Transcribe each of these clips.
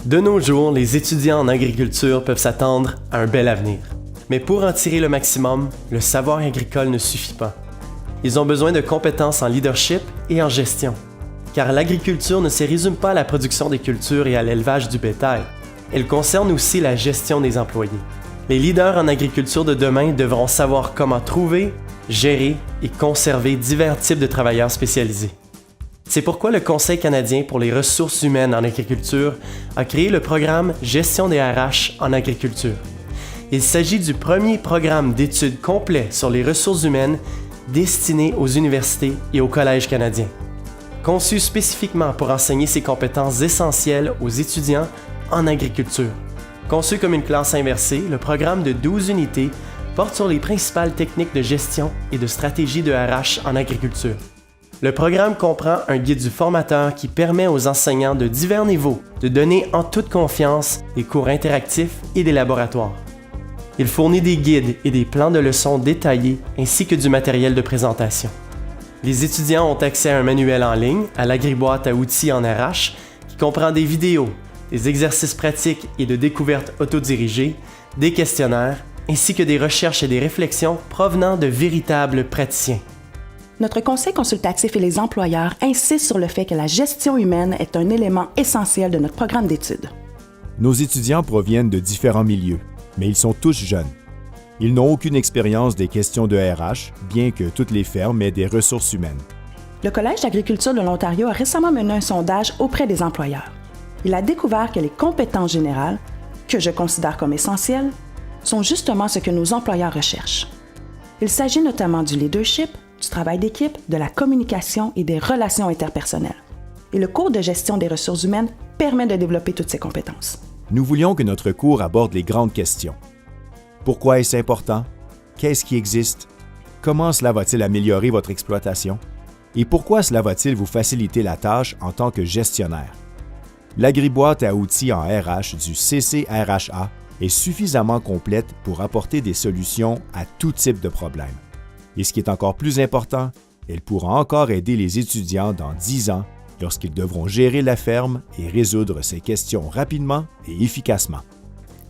De nos jours, les étudiants en agriculture peuvent s'attendre à un bel avenir. Mais pour en tirer le maximum, le savoir agricole ne suffit pas. Ils ont besoin de compétences en leadership et en gestion. Car l'agriculture ne se résume pas à la production des cultures et à l'élevage du bétail. Elle concerne aussi la gestion des employés. Les leaders en agriculture de demain devront savoir comment trouver, gérer et conserver divers types de travailleurs spécialisés. C'est pourquoi le Conseil canadien pour les ressources humaines en agriculture a créé le programme Gestion des RH en agriculture. Il s'agit du premier programme d'études complet sur les ressources humaines destiné aux universités et aux collèges canadiens. Conçu spécifiquement pour enseigner ces compétences essentielles aux étudiants en agriculture. Conçu comme une classe inversée, le programme de 12 unités porte sur les principales techniques de gestion et de stratégie de RH en agriculture. Le programme comprend un guide du formateur qui permet aux enseignants de divers niveaux de donner en toute confiance des cours interactifs et des laboratoires. Il fournit des guides et des plans de leçons détaillés ainsi que du matériel de présentation. Les étudiants ont accès à un manuel en ligne, à l'agriboîte à outils en RH, qui comprend des vidéos, des exercices pratiques et de découvertes autodirigées, des questionnaires, ainsi que des recherches et des réflexions provenant de véritables praticiens. Notre conseil consultatif et les employeurs insistent sur le fait que la gestion humaine est un élément essentiel de notre programme d'études. Nos étudiants proviennent de différents milieux, mais ils sont tous jeunes. Ils n'ont aucune expérience des questions de RH, bien que toutes les fermes aient des ressources humaines. Le Collège d'agriculture de l'Ontario a récemment mené un sondage auprès des employeurs. Il a découvert que les compétences générales, que je considère comme essentielles, sont justement ce que nos employeurs recherchent. Il s'agit notamment du leadership, du travail d'équipe, de la communication et des relations interpersonnelles. Et le cours de gestion des ressources humaines permet de développer toutes ces compétences. Nous voulions que notre cours aborde les grandes questions. Pourquoi est-ce important? Qu'est-ce qui existe? Comment cela va-t-il améliorer votre exploitation? Et pourquoi cela va-t-il vous faciliter la tâche en tant que gestionnaire? L'agriboîte à outils en RH du CCRHA est suffisamment complète pour apporter des solutions à tout type de problème. Et ce qui est encore plus important, elle pourra encore aider les étudiants dans 10 ans lorsqu'ils devront gérer la ferme et résoudre ces questions rapidement et efficacement.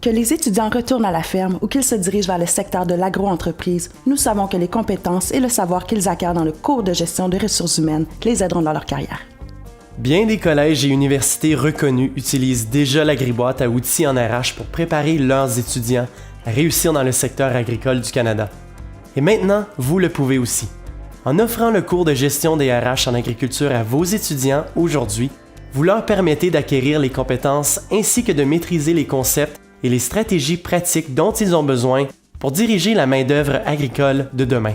Que les étudiants retournent à la ferme ou qu'ils se dirigent vers le secteur de l'agro-entreprise, nous savons que les compétences et le savoir qu'ils acquièrent dans le cours de gestion des ressources humaines les aideront dans leur carrière. Bien des collèges et universités reconnus utilisent déjà l'agriboîte à outils en RH pour préparer leurs étudiants à réussir dans le secteur agricole du Canada. Et maintenant, vous le pouvez aussi. En offrant le cours de gestion des RH en agriculture à vos étudiants aujourd'hui, vous leur permettez d'acquérir les compétences ainsi que de maîtriser les concepts et les stratégies pratiques dont ils ont besoin pour diriger la main-d'œuvre agricole de demain.